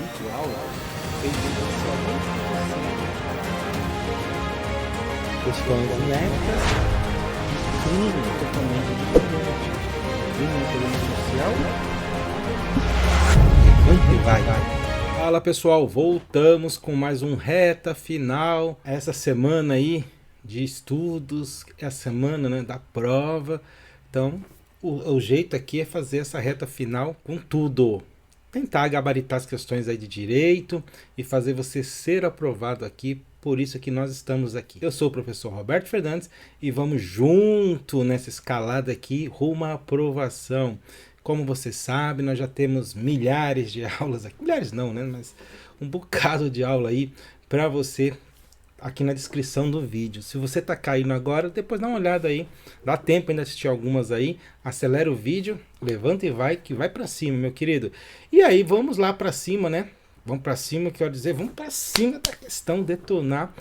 videoaula pedindo somente questões inéditas, crime totalmente diferente, crime na inteligência social, muito vai. Fala pessoal, voltamos com mais um reta final. Essa semana aí de estudos, é a semana, né, da prova. Então o jeito aqui é fazer essa reta final com tudo. Tentar gabaritar as questões aí de direito e fazer você ser aprovado aqui. Por isso que nós estamos aqui. Eu sou o professor Roberto Fernandes e vamos junto nessa escalada aqui rumo à aprovação. Como você sabe, nós já temos milhares de aulas aqui. Milhares não, né? Mas um bocado de aula aí para você aqui na descrição do vídeo. Se você tá caindo agora, depois dá uma olhada aí. Dá tempo ainda de assistir algumas aí. Acelera o vídeo, levanta e vai, que vai para cima, meu querido. E aí, vamos lá para cima, né? Vamos para cima, quero dizer, vamos para cima da questão, detonar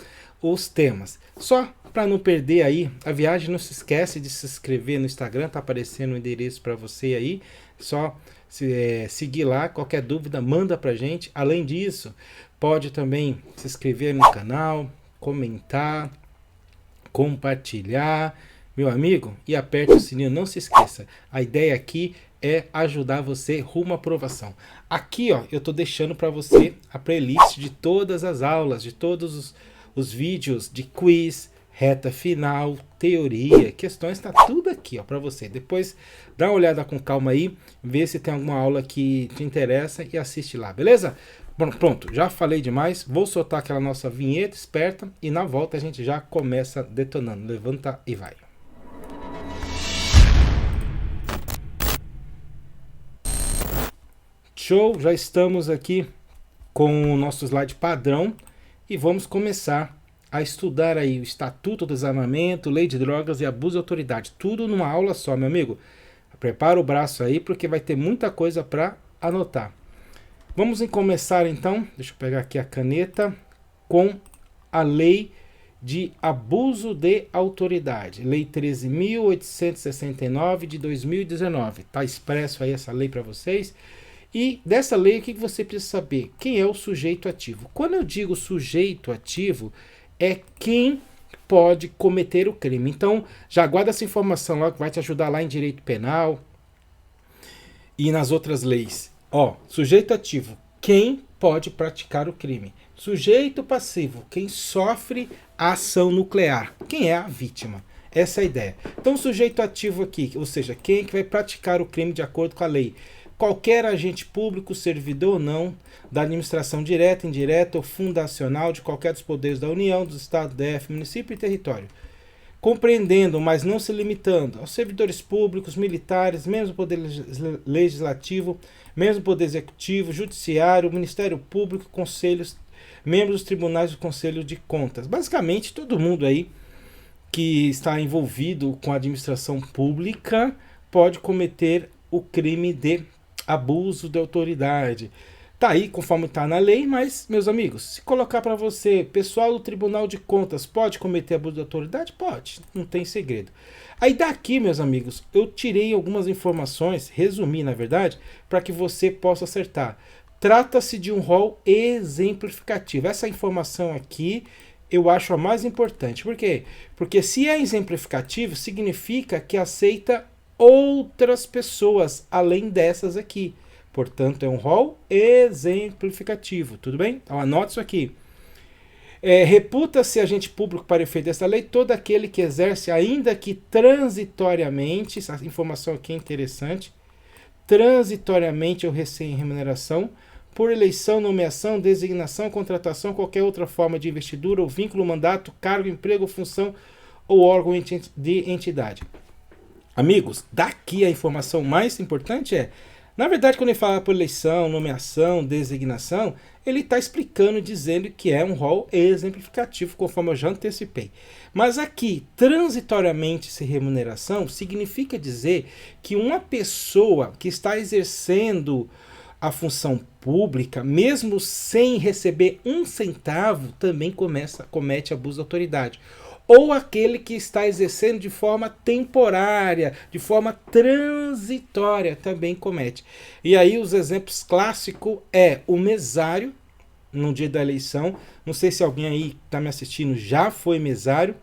os temas. Só para não perder aí a viagem, não se esquece de se inscrever no Instagram, tá aparecendo o endereço para você aí. Só seguir lá, qualquer dúvida, manda pra gente. Além disso, pode também se inscrever no canal, comentar, compartilhar, meu amigo, e aperte o sininho, não se esqueça. A ideia aqui é ajudar você rumo à aprovação. Aqui, ó, eu tô deixando para você a playlist de todas as aulas, de todos os vídeos de quiz, reta final, teoria, questões, tá tudo aqui, ó, para você. Depois dá uma olhada com calma aí, vê se tem alguma aula que te interessa e assiste lá, beleza? Bom, pronto, já falei demais, vou soltar aquela nossa vinheta esperta e na volta a gente já começa detonando. Levanta e vai. Show, já estamos aqui com o nosso slide padrão e vamos começar a estudar aí o Estatuto do Desarmamento, Lei de Drogas e Abuso de Autoridade. Tudo numa aula só, meu amigo. Prepara o braço aí porque vai ter muita coisa para anotar. Vamos começar então, deixa eu pegar aqui a caneta, com a Lei de Abuso de Autoridade. Lei 13.869 de 2019. Está expresso aí essa lei para vocês. E dessa lei, o que você precisa saber? Quem é o sujeito ativo? Quando eu digo sujeito ativo, é quem pode cometer o crime. Então, já guarda essa informação lá que vai te ajudar lá em direito penal e nas outras leis. Ó, sujeito ativo, quem pode praticar o crime. Sujeito passivo, quem sofre a ação nuclear. Quem é a vítima? Essa é a ideia. Então, sujeito ativo aqui, ou seja, quem é que vai praticar o crime de acordo com a lei? Qualquer agente público, servidor ou não, da administração direta, indireta ou fundacional de qualquer dos poderes da União, do Estado, DF, município e território. Compreendendo, mas não se limitando, aos servidores públicos, militares, membros do Poder Legislativo, membros do Poder Executivo, Judiciário, Ministério Público, Conselhos, membros dos Tribunais do Conselho de Contas. Basicamente, todo mundo aí que está envolvido com a administração pública pode cometer o crime de abuso de autoridade. Tá aí conforme está na lei, mas, meus amigos, se colocar para você, pessoal do Tribunal de Contas pode cometer abuso de autoridade? Pode, não tem segredo. Aí daqui, meus amigos, eu tirei algumas informações, resumi na verdade, para que você possa acertar. Trata-se de um rol exemplificativo. Essa informação aqui eu acho a mais importante. Por quê? Porque se é exemplificativo, significa que aceita outras pessoas além dessas aqui. Portanto, é um rol exemplificativo. Tudo bem? Então, anote isso aqui. Reputa-se agente público para efeito desta lei todo aquele que exerce, ainda que transitoriamente, essa informação aqui é interessante, transitoriamente ou sem remuneração, por eleição, nomeação, designação, contratação, qualquer outra forma de investidura ou vínculo, mandato, cargo, emprego, função ou órgão de entidade. Amigos, daqui a informação mais importante na verdade, quando ele fala por eleição, nomeação, designação, ele está explicando, dizendo que é um rol exemplificativo, conforme eu já antecipei. Mas aqui, transitoriamente sem remuneração, significa dizer que uma pessoa que está exercendo a função pública, mesmo sem receber um centavo, também comete abuso de autoridade. ou aquele que está exercendo de forma temporária, de forma transitória, também comete. E aí os exemplos clássicos é o mesário, no dia da eleição. Não sei se alguém aí que está me assistindo já foi mesário.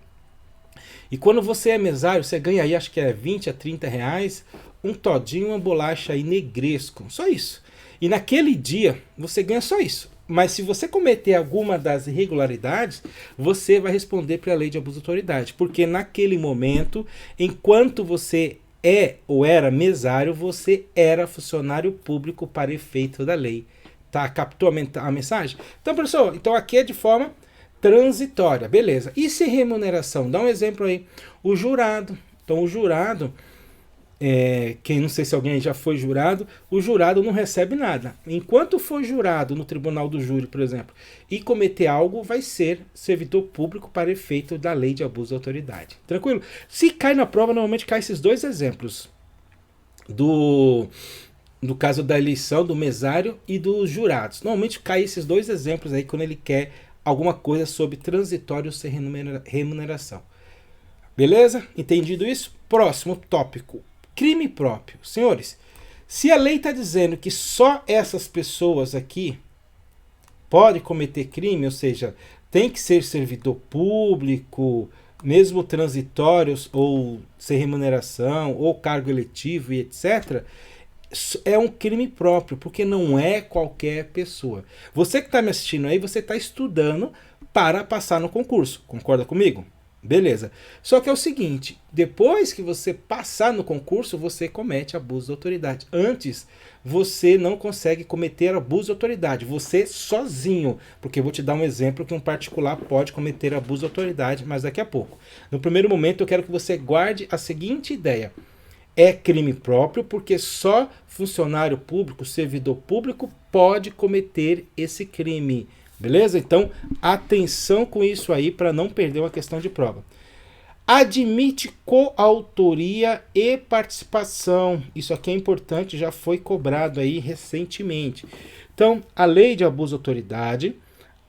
E quando você é mesário, você ganha aí, acho que é 20 a 30 reais, um todinho, uma bolacha aí negresco. Só isso. E naquele dia, você ganha só isso. Mas se você cometer alguma das irregularidades, você vai responder pela lei de abuso de autoridade. Porque naquele momento, enquanto você é ou era mesário, você era funcionário público para efeito da lei. Tá? Captou a mensagem? Então, professor, então aqui é de forma transitória, beleza. E se remuneração? Dá um exemplo aí. O jurado. Então, o jurado, quem não sei se alguém já foi jurado, o jurado não recebe nada. Enquanto for jurado no tribunal do júri, por exemplo, e cometer algo, vai ser servidor público para efeito da lei de abuso de autoridade. Tranquilo? Se cai na prova, normalmente cai esses dois exemplos. No caso da eleição, do mesário e dos jurados. Normalmente cai esses dois exemplos aí quando ele quer alguma coisa sobre transitório sem remuneração. Beleza? Entendido isso? Próximo tópico. Crime próprio. Senhores, se a lei está dizendo que só essas pessoas aqui podem cometer crime, ou seja, tem que ser servidor público, mesmo transitórios ou sem remuneração, ou cargo eletivo e etc., é um crime próprio, porque não é qualquer pessoa. Você que está me assistindo aí, você está estudando para passar no concurso. Concorda comigo? Beleza. Só que é o seguinte, depois que você passar no concurso, você comete abuso de autoridade. Antes, você não consegue cometer abuso de autoridade. Você sozinho. Porque eu vou te dar um exemplo que um particular pode cometer abuso de autoridade, mas daqui a pouco. No primeiro momento, eu quero que você guarde a seguinte ideia. É crime próprio porque só funcionário público, servidor público pode cometer esse crime. Beleza? Então, atenção com isso aí para não perder uma questão de prova. Admite coautoria e participação. Isso aqui é importante, já foi cobrado aí recentemente. Então, a lei de abuso de autoridade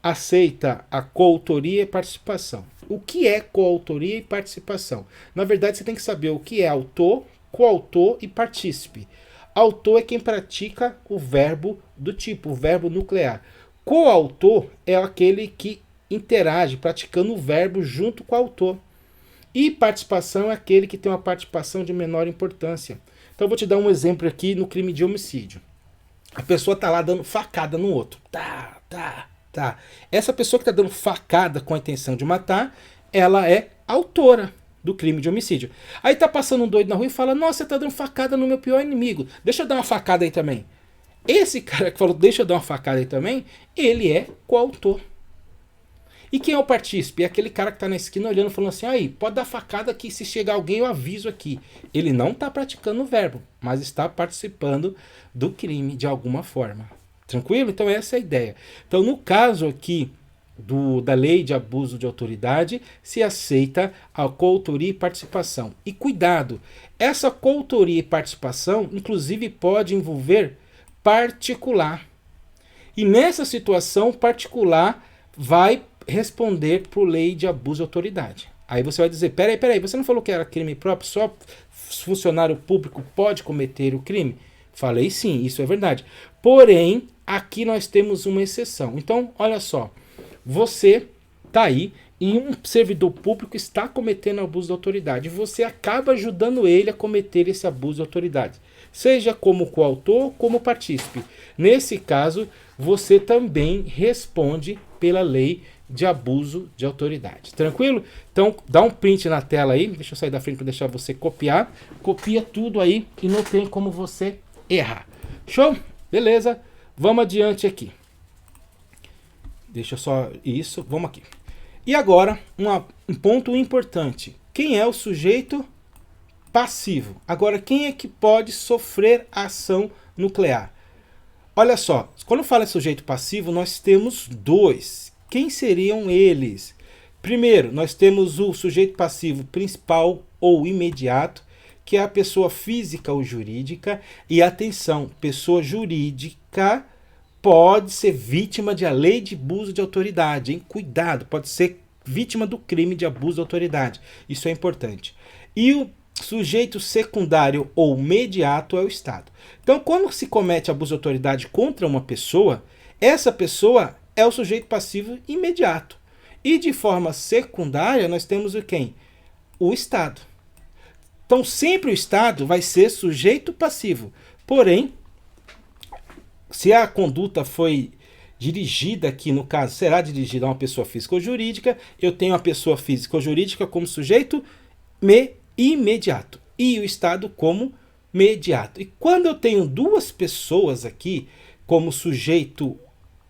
aceita a coautoria e participação. O que é coautoria e participação? Na verdade, você tem que saber o que é autor, coautor e partícipe. Autor é quem pratica o verbo do tipo, o verbo nuclear. Coautor é aquele que interage, praticando o verbo junto com o autor. E participação é aquele que tem uma participação de menor importância. Então eu vou te dar um exemplo aqui no crime de homicídio. A pessoa está lá dando facada no outro. Tá. Essa pessoa que está dando facada com a intenção de matar, ela é autora do crime de homicídio. Aí tá passando um doido na rua e fala, nossa, você tá dando facada no meu pior inimigo. Deixa eu dar uma facada aí também. Esse cara que falou, deixa eu dar uma facada aí também, ele é coautor. E quem é o partícipe? É aquele cara que tá na esquina olhando, falando assim, aí, pode dar facada que se chegar alguém eu aviso aqui. Ele não tá praticando o verbo, mas está participando do crime de alguma forma. Tranquilo? Então essa é a ideia. Então no caso aqui da lei de abuso de autoridade, se aceita a coautoria e participação. E cuidado, essa coautoria e participação, inclusive, pode envolver particular. E nessa situação, particular vai responder por lei de abuso de autoridade. Aí você vai dizer, peraí, você não falou que era crime próprio, só funcionário público pode cometer o crime? Falei sim, isso é verdade. Porém, aqui nós temos uma exceção. Então, olha só, você está aí e um servidor público está cometendo abuso de autoridade. Você acaba ajudando ele a cometer esse abuso de autoridade. Seja como coautor, como partícipe. Nesse caso, você também responde pela lei de abuso de autoridade. Tranquilo? Então, dá um print na tela aí. Deixa eu sair da frente para deixar você copiar. Copia tudo aí e não tem como você errar. Show? Beleza? Vamos adiante aqui. Deixa só isso, vamos aqui. E agora, um ponto importante. Quem é o sujeito passivo? Agora, quem é que pode sofrer ação nuclear? Olha só, quando fala sujeito passivo, nós temos dois. Quem seriam eles? Primeiro, nós temos o sujeito passivo principal ou imediato, que é a pessoa física ou jurídica. E atenção, pessoa jurídica pode ser vítima de a lei de abuso de autoridade, hein? Cuidado, pode ser vítima do crime de abuso de autoridade. Isso é importante. E o sujeito secundário ou mediato é o Estado. Então, quando se comete abuso de autoridade contra uma pessoa, essa pessoa é o sujeito passivo imediato. E de forma secundária, nós temos o quem? O Estado. Então, sempre o Estado vai ser sujeito passivo. Porém, se a conduta foi dirigida aqui, no caso, será dirigida a uma pessoa física ou jurídica, eu tenho a pessoa física ou jurídica como sujeito imediato e o Estado como mediato. E quando eu tenho duas pessoas aqui como sujeito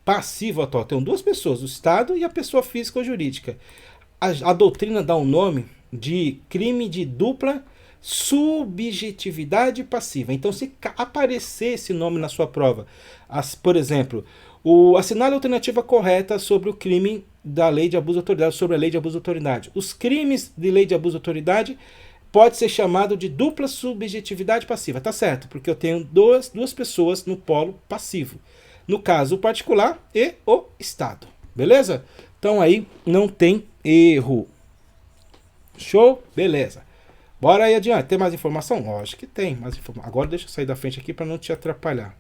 passivo atual, tenho duas pessoas, o Estado e a pessoa física ou jurídica. A doutrina dá um nome de crime de dupla subjetividade passiva. Então, se aparecer esse nome na sua prova, por exemplo, assinale a alternativa correta sobre o crime da lei de abuso de autoridade, sobre a lei de abuso de autoridade. Os crimes de lei de abuso de autoridade pode ser chamado de dupla subjetividade passiva. Tá certo, porque eu tenho duas pessoas no polo passivo. No caso, o particular e o Estado. Beleza? Então aí não tem erro. Show? Beleza. Bora aí adiante. Tem mais informação? Lógico que tem mais informação. Agora deixa eu sair da frente aqui para não te atrapalhar.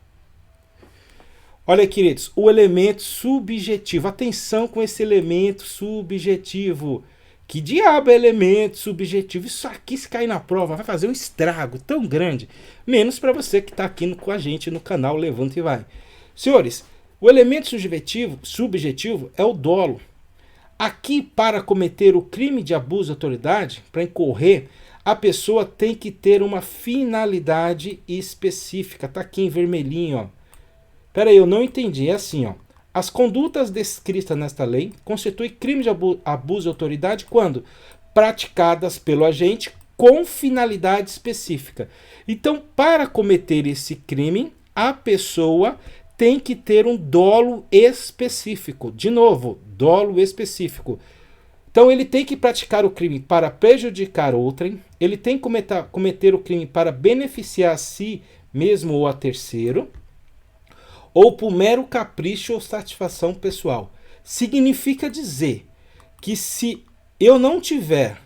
Olha aí, queridos, o elemento subjetivo. Atenção com esse elemento subjetivo. Que diabo é elemento subjetivo? Isso aqui, se cair na prova, vai fazer um estrago tão grande. Menos para você que está aqui com a gente no canal Levanta e Vai. Senhores, o elemento subjetivo é o dolo. Aqui, para cometer o crime de abuso de autoridade, para incorrer, a pessoa tem que ter uma finalidade específica. Está aqui em vermelhinho, ó. Pera aí, eu não entendi. É assim, ó. As condutas descritas nesta lei constituem crime de abuso de autoridade quando praticadas pelo agente com finalidade específica. Então, para cometer esse crime, a pessoa tem que ter um dolo específico. De novo, dolo específico. Então, ele tem que praticar o crime para prejudicar outrem, ele tem que cometer o crime para beneficiar a si mesmo ou a terceiro, ou por mero capricho ou satisfação pessoal. Significa dizer que se eu não tiver,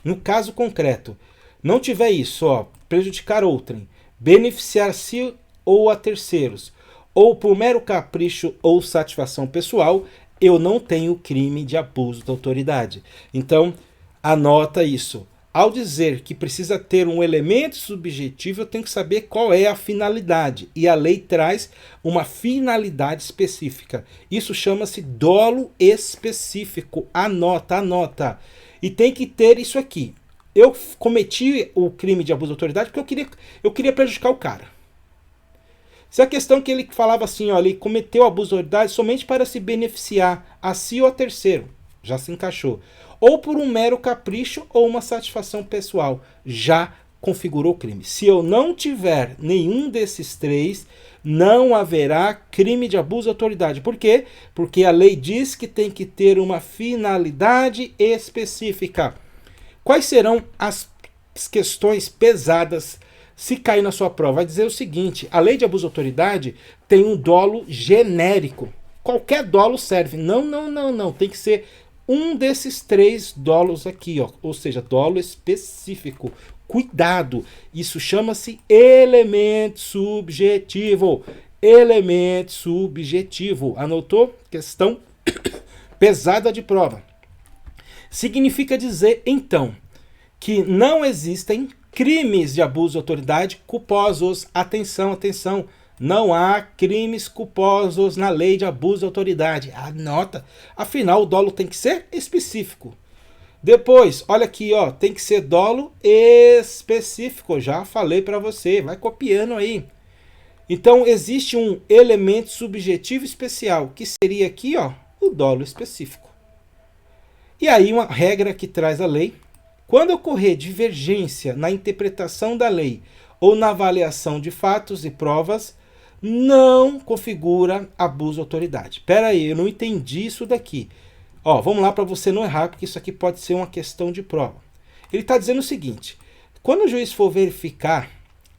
no caso concreto, não tiver isso, ó, prejudicar outrem, beneficiar a si ou a terceiros, ou por mero capricho ou satisfação pessoal, eu não tenho crime de abuso de autoridade. Então, anota isso. Ao dizer que precisa ter um elemento subjetivo, eu tenho que saber qual é a finalidade. E a lei traz uma finalidade específica. Isso chama-se dolo específico. Anota. E tem que ter isso aqui. Eu cometi o crime de abuso de autoridade porque eu queria prejudicar o cara. Se a questão que ele falava assim, ó, ele cometeu abuso de autoridade somente para se beneficiar a si ou a terceiro, já se encaixou. Ou por um mero capricho ou uma satisfação pessoal, já configurou crime. Se eu não tiver nenhum desses três, não haverá crime de abuso de autoridade. Por quê? Porque a lei diz que tem que ter uma finalidade específica. Quais serão as questões pesadas se cair na sua prova? Vai dizer o seguinte: a lei de abuso de autoridade tem um dolo genérico. Qualquer dolo serve. Não. Tem que ser um desses três dolos aqui, ó. Ou seja, dolo específico. Cuidado. Isso chama-se elemento subjetivo. Elemento subjetivo. Anotou? Questão pesada de prova. Significa dizer, então, que não existem crimes de abuso de autoridade culposos. Atenção. Não há crimes culposos na lei de abuso de autoridade. Anota. Afinal, o dolo tem que ser específico. Depois, olha aqui, ó, tem que ser dolo específico. Já falei para você, vai copiando aí. Então, existe um elemento subjetivo especial, que seria aqui, ó, o dolo específico. E aí, uma regra que traz a lei: quando ocorrer divergência na interpretação da lei ou na avaliação de fatos e provas, não configura abuso de autoridade. Espera aí, eu não entendi isso daqui. Ó, vamos lá para você não errar, porque isso aqui pode ser uma questão de prova. Ele está dizendo o seguinte: quando o juiz for verificar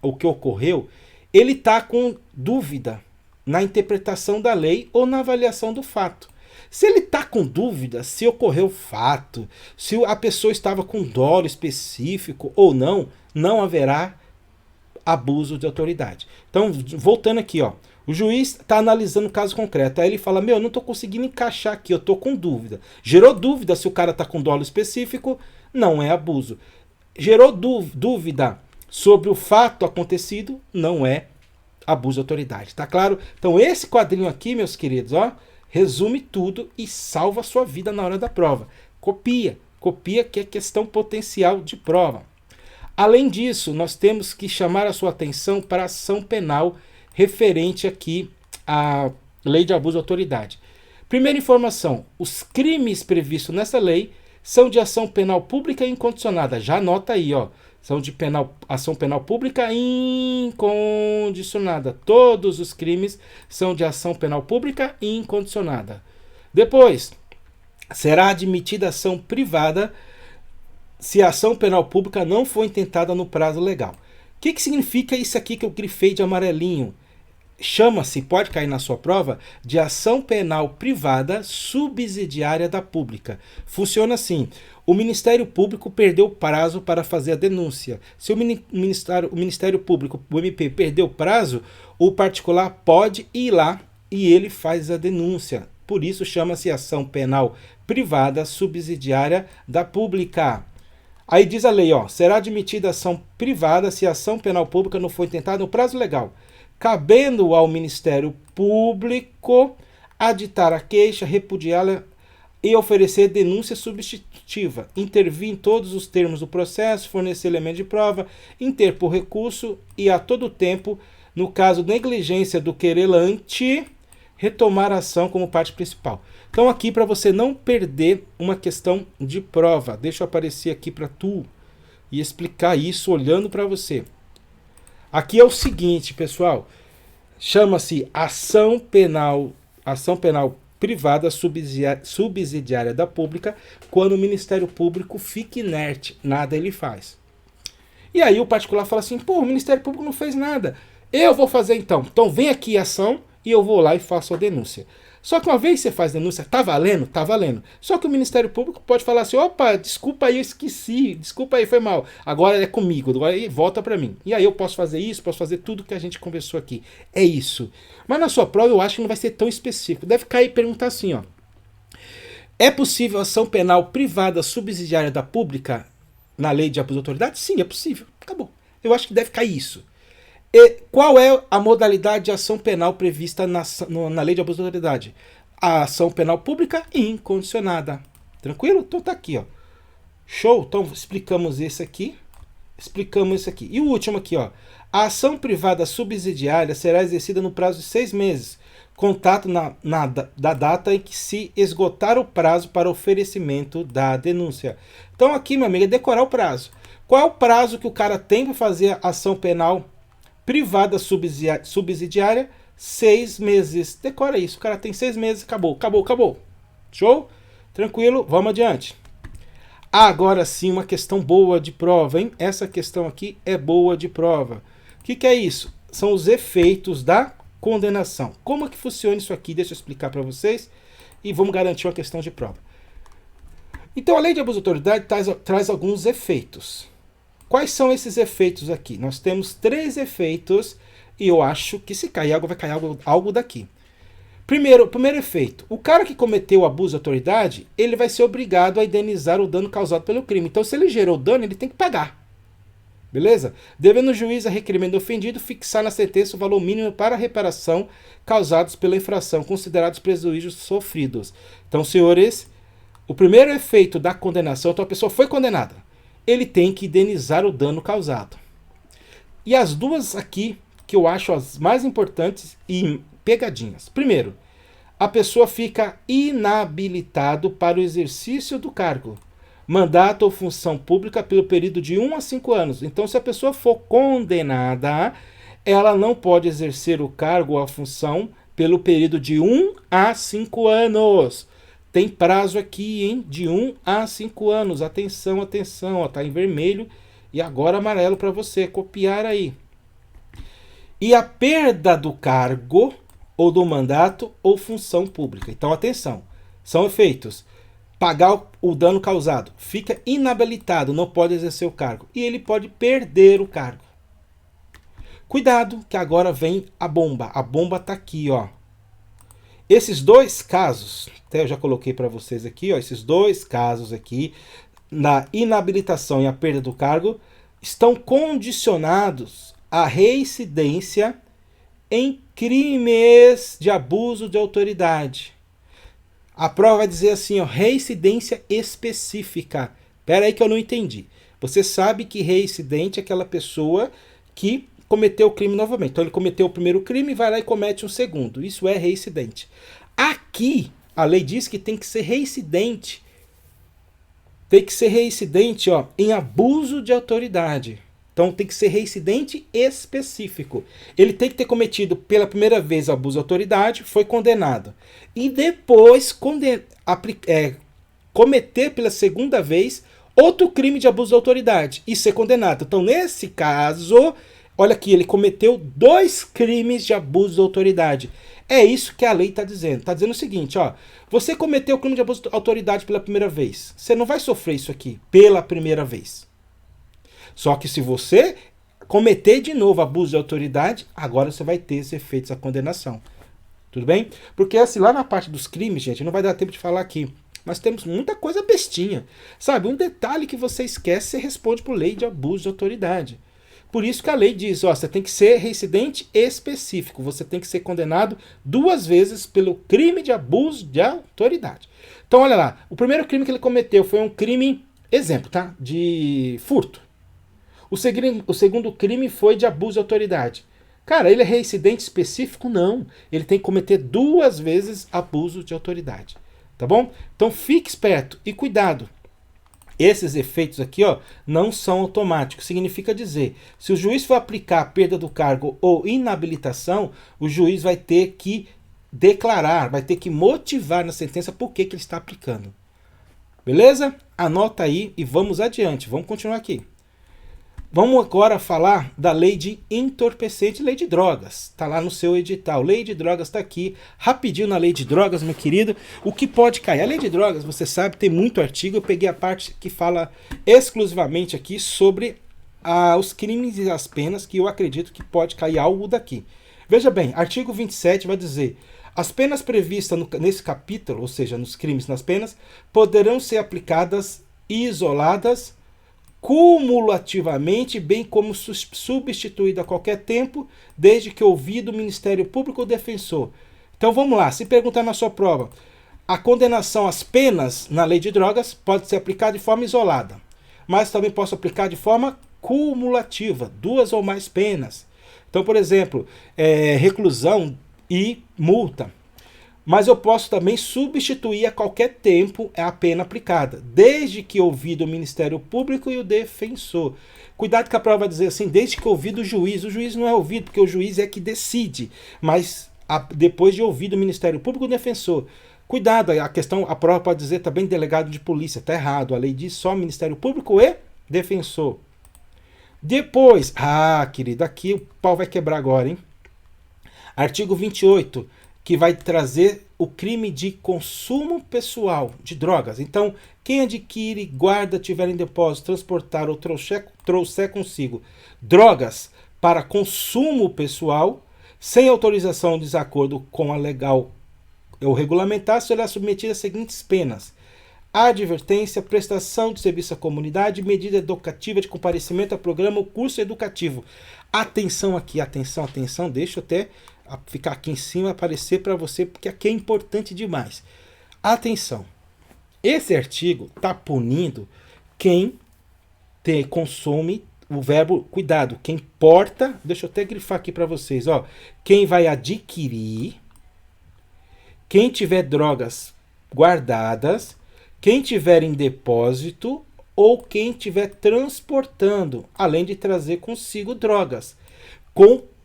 o que ocorreu, ele está com dúvida na interpretação da lei ou na avaliação do fato. Se ele está com dúvida se ocorreu fato, se a pessoa estava com dolo específico ou não, não haverá abuso de autoridade. Então, voltando aqui, ó, o juiz está analisando o caso concreto. Aí ele fala, eu não estou conseguindo encaixar aqui, eu estou com dúvida. Gerou dúvida se o cara está com dolo específico, não é abuso. Gerou dúvida sobre o fato acontecido, não é abuso de autoridade. Tá claro? Então esse quadrinho aqui, meus queridos, ó, resume tudo e salva a sua vida na hora da prova. Copia que é questão potencial de prova. Além disso, nós temos que chamar a sua atenção para a ação penal referente aqui à lei de abuso de autoridade. Primeira informação, os crimes previstos nessa lei são de ação penal pública incondicionada. Já anota aí, ó. São de ação penal pública incondicionada. Todos os crimes são de ação penal pública incondicionada. Depois, será admitida ação privada se a ação penal pública não for intentada no prazo legal. O que significa isso aqui que eu grifei de amarelinho? Chama-se, pode cair na sua prova, de ação penal privada subsidiária da pública. Funciona assim: o Ministério Público perdeu o prazo para fazer a denúncia. Se o Ministério Público, o MP, perdeu o prazo, o particular pode ir lá e ele faz a denúncia. Por isso chama-se ação penal privada subsidiária da pública. Aí diz a lei, ó, será admitida ação privada se a ação penal pública não for intentada no prazo legal, cabendo ao Ministério Público aditar a queixa, repudiá-la e oferecer denúncia substitutiva, intervir em todos os termos do processo, fornecer elementos de prova, interpor recurso e a todo tempo, no caso de negligência do querelante, retomar a ação como parte principal. Então aqui para você não perder uma questão de prova, deixa eu aparecer aqui para tu e explicar isso olhando para você. Aqui é o seguinte, pessoal, chama-se ação penal privada subsidiária da pública, quando o Ministério Público fica inerte, nada ele faz. E aí o particular fala assim, o Ministério Público não fez nada, eu vou fazer então vem aqui a ação e eu vou lá e faço a denúncia. Só que uma vez que você faz denúncia, tá valendo? Tá valendo. Só que o Ministério Público pode falar assim, opa, desculpa aí, eu esqueci, desculpa aí, foi mal. Agora é comigo, agora volta para mim. E aí eu posso fazer isso, posso fazer tudo que a gente conversou aqui. É isso. Mas na sua prova eu acho que não vai ser tão específico. Deve cair e perguntar assim, ó. É possível ação penal privada subsidiária da pública na lei de abuso de autoridade? Sim, é possível. Acabou. Eu acho que deve cair isso. E qual é a modalidade de ação penal prevista na lei de abuso de autoridade? A ação penal pública incondicionada. Tranquilo? Então tá aqui, ó. Show? Então explicamos esse aqui. Explicamos esse aqui. E o último aqui, ó. A ação privada subsidiária será exercida no prazo de 6 meses. Contato da data em que se esgotar o prazo para oferecimento da denúncia. Então aqui, meu amigo, é decorar o prazo. Qual é o prazo que o cara tem para fazer a ação penal privada subsidiária? 6 meses. Decora isso. O cara tem 6 meses. Acabou. Show? Tranquilo? Vamos adiante. Agora sim, uma questão boa de prova, hein? Essa questão aqui é boa de prova. O que é isso? São os efeitos da condenação. Como é que funciona isso aqui? Deixa eu explicar para vocês e vamos garantir uma questão de prova. Então, a lei de abuso de autoridade traz alguns efeitos. Quais são esses efeitos aqui? Nós temos 3 efeitos e eu acho que se cair algo, vai cair algo daqui. Primeiro efeito. O cara que cometeu o abuso de autoridade, ele vai ser obrigado a indenizar o dano causado pelo crime. Então, se ele gerou dano, ele tem que pagar. Beleza? Devendo o juiz a requerimento do ofendido fixar na sentença o valor mínimo para a reparação causados pela infração, considerados prejuízos sofridos. Então, senhores, o primeiro efeito da condenação, então a pessoa foi condenada, ele tem que indenizar o dano causado. E as duas aqui, que eu acho as mais importantes e pegadinhas. Primeiro, a pessoa fica inabilitado para o exercício do cargo, mandato ou função pública pelo período de 1 a 5 anos. Então, se a pessoa for condenada, ela não pode exercer o cargo ou a função pelo período de 1 a 5 anos. Tem prazo aqui, hein? De 1 a 5 anos. Atenção, ó, tá em vermelho e agora amarelo para você copiar aí. E a perda do cargo ou do mandato ou função pública. Então, atenção. São efeitos. Pagar o dano causado. Fica inabilitado, não pode exercer o cargo. E ele pode perder o cargo. Cuidado, que agora vem a bomba. A bomba está aqui, ó. Esses dois casos, até eu já coloquei para vocês aqui, ó, esses dois casos aqui, na inabilitação e a perda do cargo, estão condicionados à reincidência em crimes de abuso de autoridade. A prova vai dizer assim, ó, reincidência específica. Espera aí que eu não entendi. Você sabe que reincidente é aquela pessoa que cometeu o crime novamente. Então ele cometeu o primeiro crime, vai lá e comete um segundo. Isso é reincidente. Aqui, a lei diz que tem que ser reincidente. Tem que ser reincidente, ó, em abuso de autoridade. Então tem que ser reincidente específico. Ele tem que ter cometido pela primeira vez abuso de autoridade, foi condenado. E depois cometer pela segunda vez outro crime de abuso de autoridade e ser condenado. Então nesse caso, olha aqui, ele cometeu 2 crimes de abuso de autoridade. É isso que a lei está dizendo. Está dizendo o seguinte, ó. Você cometeu o crime de abuso de autoridade pela primeira vez. Você não vai sofrer isso aqui pela primeira vez. Só que se você cometer de novo abuso de autoridade, agora você vai ter esses efeitos da condenação. Tudo bem? Porque assim, lá na parte dos crimes, gente, não vai dar tempo de falar aqui. Mas temos muita coisa bestinha. Sabe, um detalhe que você esquece, você responde por lei de abuso de autoridade. Por isso que a lei diz, ó, você tem que ser reincidente específico. Você tem que ser condenado 2 vezes pelo crime de abuso de autoridade. Então, olha lá. O primeiro crime que ele cometeu foi um crime, exemplo, tá? De furto. O segundo crime foi de abuso de autoridade. Cara, ele é reincidente específico? Não. Ele tem que cometer 2 vezes abuso de autoridade. Tá bom? Então, fique esperto e cuidado. Esses efeitos aqui, ó, não são automáticos. Significa dizer, se o juiz for aplicar a perda do cargo ou inabilitação, o juiz vai ter que declarar, vai ter que motivar na sentença por que ele está aplicando. Beleza? Anota aí e vamos adiante. Vamos continuar aqui. Vamos agora falar da lei de entorpecente e lei de drogas. Está lá no seu edital. Lei de drogas está aqui. Rapidinho na lei de drogas, meu querido. O que pode cair? A lei de drogas, você sabe, tem muito artigo. Eu peguei a parte que fala exclusivamente aqui sobre os crimes e as penas, que eu acredito que pode cair algo daqui. Veja bem, artigo 27 vai dizer: as penas previstas nesse capítulo, ou seja, nos crimes e nas penas, poderão ser aplicadas isoladas, cumulativamente, bem como substituído a qualquer tempo, desde que ouvido o Ministério Público ou defensor. Então vamos lá, se perguntar na sua prova, a condenação às penas na lei de drogas pode ser aplicada de forma isolada, mas também posso aplicar de forma cumulativa, 2 ou mais penas. Então, por exemplo, reclusão e multa. Mas eu posso também substituir a qualquer tempo a pena aplicada, desde que ouvido o Ministério Público e o defensor. Cuidado que a prova vai dizer assim, desde que ouvido o juiz não é ouvido, porque o juiz é que decide, mas depois de ouvido o Ministério Público e o defensor. Cuidado, a prova pode dizer também delegado de polícia, está errado, a lei diz só Ministério Público e defensor. Depois, querido, aqui o pau vai quebrar agora, hein? Artigo 28, que vai trazer o crime de consumo pessoal de drogas. Então, quem adquire, guarda, tiver em depósito, transportar ou trouxer consigo drogas para consumo pessoal, sem autorização ou desacordo com a legal ou regulamentar, será submetido às seguintes penas: advertência, prestação de serviço à comunidade, medida educativa de comparecimento a programa ou curso educativo. Atenção aqui, atenção, atenção, deixa eu até ficar aqui em cima, aparecer para você, porque aqui é importante demais. Atenção, esse artigo está punindo quem consome, o verbo, cuidado, quem porta, deixa eu até grifar aqui para vocês, ó, quem vai adquirir, quem tiver drogas guardadas, quem tiver em depósito ou quem estiver transportando, além de trazer consigo drogas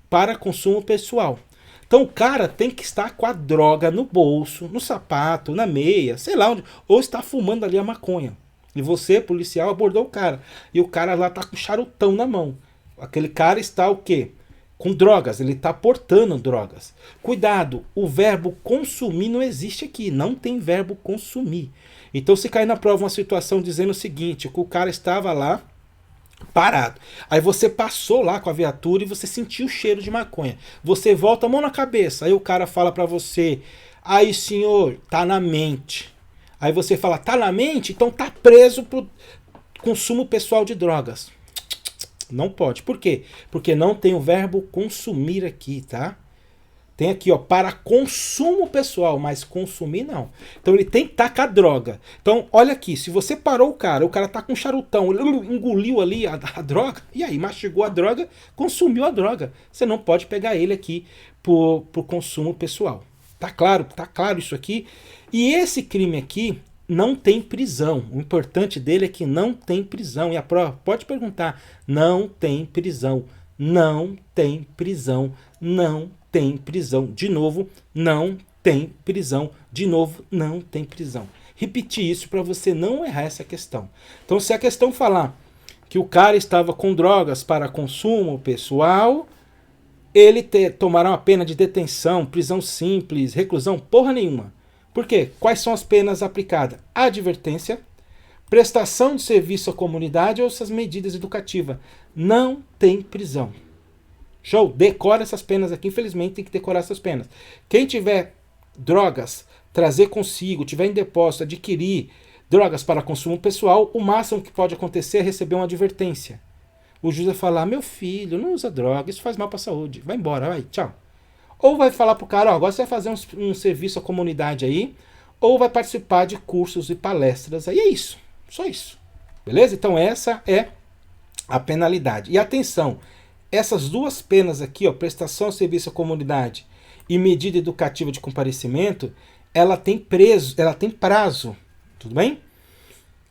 para consumo pessoal. Então o cara tem que estar com a droga no bolso, no sapato, na meia, sei lá onde, ou está fumando ali a maconha. E você, policial, abordou o cara. E o cara lá está com charutão na mão. Aquele cara está o quê? com drogas, ele está portando drogas. Cuidado, o verbo consumir não existe aqui, não tem verbo consumir. Então se cair na prova uma situação dizendo o seguinte, que o cara estava lá parado, aí você passou lá com a viatura e você sentiu o cheiro de maconha, você volta a mão na cabeça, aí o cara fala para você, aí senhor, tá na mente. Aí você fala, tá na mente? Então tá preso por consumo pessoal de drogas. Não pode. Por quê? Porque não tem o verbo consumir aqui, tá? Tem aqui, ó, para consumo pessoal, mas consumir não. Então ele tem que estar com a droga. Então, olha aqui, se você parou o cara tá com um charutão, engoliu ali a droga, e aí mastigou a droga, consumiu a droga. Você não pode pegar ele aqui por consumo pessoal. Tá claro isso aqui? E esse crime aqui não tem prisão. O importante dele é que não tem prisão. E a prova pode perguntar, não tem prisão, não tem prisão, não tem prisão. De novo, não tem prisão. De novo, não tem prisão. Repetir isso para você não errar essa questão. Então, se a questão falar que o cara estava com drogas para consumo pessoal, ele tomará uma pena de detenção, prisão simples, reclusão, porra nenhuma. Por quê? Quais são as penas aplicadas? Advertência, prestação de serviço à comunidade ou essas medidas educativas. Não tem prisão. Show? Decora essas penas aqui. Infelizmente tem que decorar essas penas. Quem tiver drogas, trazer consigo, tiver em depósito, adquirir drogas para consumo pessoal, o máximo que pode acontecer é receber uma advertência. O juiz vai falar, meu filho, não usa droga, isso faz mal para a saúde. Vai embora, vai, tchau. Ou vai falar pro cara, ó, agora você vai fazer um serviço à comunidade aí, ou vai participar de cursos e palestras aí, é isso, só isso. Beleza? Então essa é a penalidade. E atenção, essas duas penas aqui, ó, prestação de serviço à comunidade e medida educativa de comparecimento, ela tem prazo, tudo bem?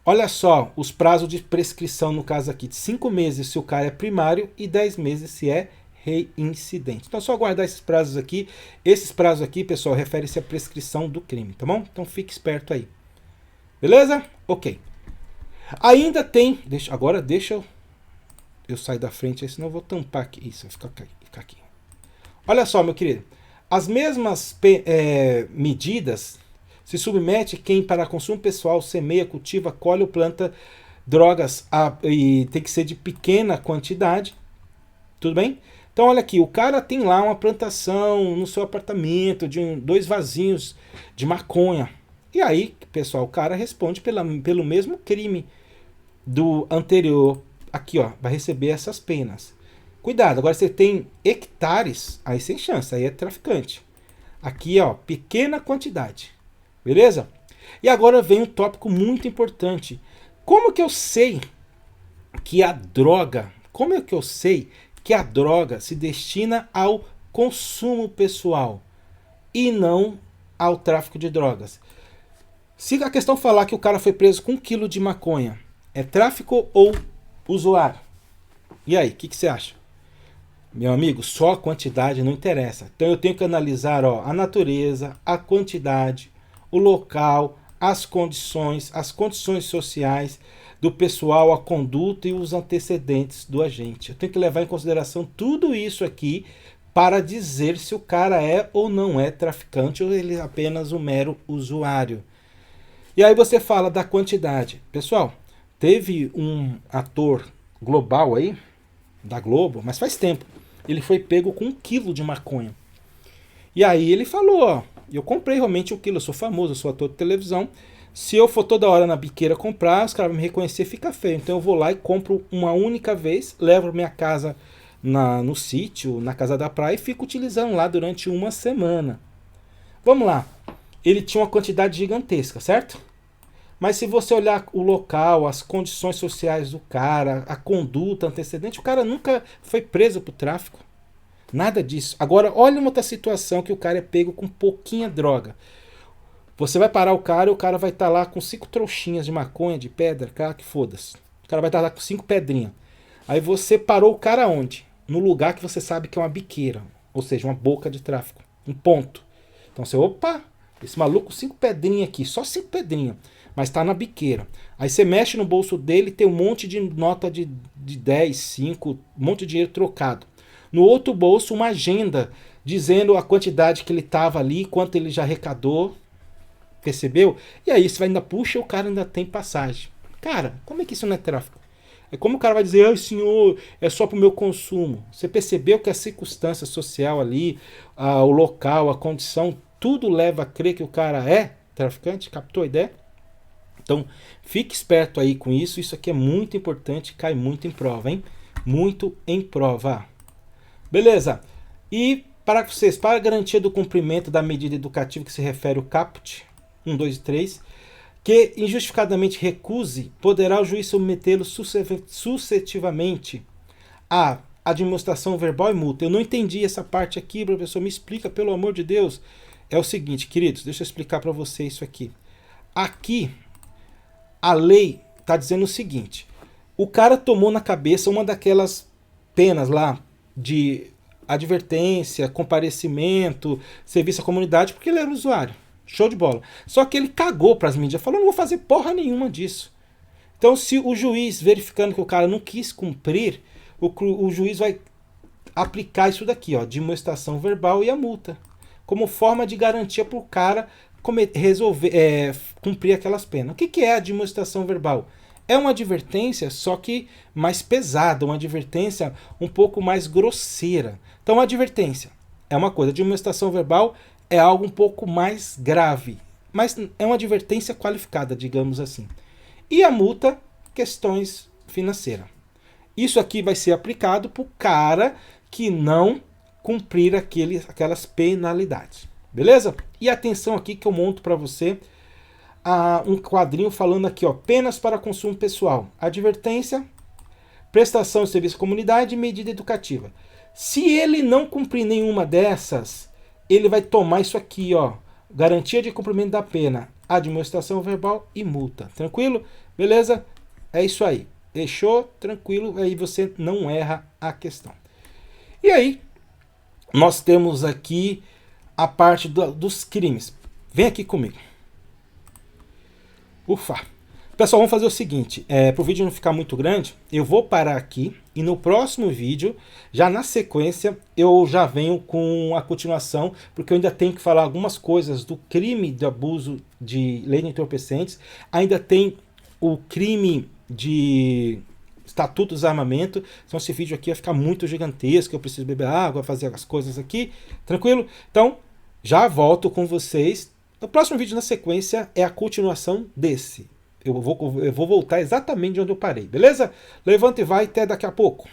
Olha só, os prazos de prescrição no caso aqui, de 5 meses se o cara é primário e 10 meses se é reincidente. Então é só guardar esses prazos aqui. Esses prazos aqui, pessoal, refere-se à prescrição do crime, tá bom? Então fique esperto aí. Beleza? Ok. Ainda tem... Agora deixa eu sair da frente, aí, senão eu vou tampar aqui. Isso, vai ficar aqui. Olha só, meu querido. As mesmas medidas se submete quem para consumo pessoal semeia, cultiva, colhe ou planta drogas e tem que ser de pequena quantidade. Tudo bem? Então olha aqui, o cara tem lá uma plantação no seu apartamento de 2 vasinhos de maconha. E aí, pessoal, o cara responde pelo mesmo crime do anterior. Aqui, ó, vai receber essas penas. Cuidado, agora você tem hectares, aí sem chance, aí é traficante. Aqui, ó, pequena quantidade. Beleza? E agora vem um tópico muito importante. Como que eu sei que a droga... Como é que eu sei que a droga se destina ao consumo pessoal e não ao tráfico de drogas? Se a questão falar que o cara foi preso com 1 quilo de maconha, é tráfico ou usuário? E aí, o que você acha? Meu amigo, só a quantidade não interessa. Então eu tenho que analisar, ó, a natureza, a quantidade, o local, as condições sociais do pessoal, a conduta e os antecedentes do agente. Eu tenho que levar em consideração tudo isso aqui para dizer se o cara é ou não é traficante ou ele é apenas um mero usuário. E aí você fala da quantidade. Pessoal, teve um ator global aí, da Globo, mas faz tempo. Ele foi pego com 1 quilo de maconha. E aí ele falou, ó, eu comprei realmente 1 quilo, eu sou famoso, eu sou ator de televisão. Se eu for toda hora na biqueira comprar, os caras vão me reconhecer, fica feio. Então eu vou lá e compro uma única vez, levo para minha casa no sítio, na casa da praia e fico utilizando lá durante 1 semana. Vamos lá. Ele tinha uma quantidade gigantesca, certo? Mas se você olhar o local, as condições sociais do cara, a conduta antecedente, o cara nunca foi preso por tráfico. Nada disso. Agora, olha uma outra situação que o cara é pego com pouquinha droga. Você vai parar o cara vai estar lá com 5 trouxinhas de maconha, de pedra, cara, que foda-se. O cara vai estar lá com 5 pedrinhas. Aí você parou o cara onde? No lugar que você sabe que é uma biqueira, ou seja, uma boca de tráfico, um ponto. Então você, opa, esse maluco 5 pedrinhas aqui, só 5 pedrinhas, mas tá na biqueira. Aí você mexe no bolso dele, tem um monte de nota de 10, 5, um monte de dinheiro trocado. no outro bolso uma agenda dizendo a quantidade que ele estava ali, quanto ele já arrecadou, percebeu? E aí você vai ainda puxa, o cara ainda tem passagem. Cara, como é que isso não é tráfico? É como o cara vai dizer, ai senhor, é só para o meu consumo. Você percebeu que a circunstância social ali, o local, a condição, tudo leva a crer que o cara é traficante? Captou a ideia? Então, fique esperto aí com isso. Isso aqui é muito importante, cai muito em prova, hein? Muito em prova. Beleza? E para vocês, para a garantia do cumprimento da medida educativa que se refere ao caput 1, 2 e 3, que injustificadamente recuse, poderá o juiz submetê-lo suscetivamente à admoestação verbal e multa. Eu não entendi essa parte aqui, professor, me explica, pelo amor de Deus. É o seguinte, queridos, deixa eu explicar para vocês isso aqui. Aqui, a lei está dizendo o seguinte, o cara tomou na cabeça uma daquelas penas lá de advertência, comparecimento, serviço à comunidade, porque ele era usuário. Show de bola. Só que ele cagou para as mídias, falou, não vou fazer porra nenhuma disso. Então, se o juiz, verificando que o cara não quis cumprir, o juiz vai aplicar isso daqui, ó, de admoestação verbal e a multa, como forma de garantia para o cara cumprir aquelas penas. O que é a admoestação verbal? É uma advertência, só que mais pesada, uma advertência um pouco mais grosseira. Então, a advertência é uma coisa, a admoestação verbal é algo um pouco mais grave, mas é uma advertência qualificada, digamos assim. E a multa, questões financeiras. Isso aqui vai ser aplicado para o cara que não cumprir aquelas penalidades. Beleza? E atenção aqui que eu monto para você um quadrinho falando aqui, ó, penas para consumo pessoal, advertência, prestação de serviço à comunidade e medida educativa. Se ele não cumprir nenhuma dessas, ele vai tomar isso aqui, ó, garantia de cumprimento da pena, admoestação verbal e multa. Tranquilo? Beleza? É isso aí. Fechou? Tranquilo? Aí você não erra a questão. E aí, nós temos aqui a parte dos crimes. Vem aqui comigo. Ufa! Pessoal, vamos fazer o seguinte, para o vídeo não ficar muito grande, eu vou parar aqui e no próximo vídeo, já na sequência, eu já venho com a continuação, porque eu ainda tenho que falar algumas coisas do crime de abuso de lei de entorpecentes, ainda tem o crime de estatuto do desarmamento, então esse vídeo aqui vai ficar muito gigantesco, eu preciso beber água, fazer as coisas aqui, tranquilo? Então, já volto com vocês. No próximo vídeo, na sequência, é a continuação desse. Eu vou voltar exatamente de onde eu parei, beleza? Levanta e vai, até daqui a pouco.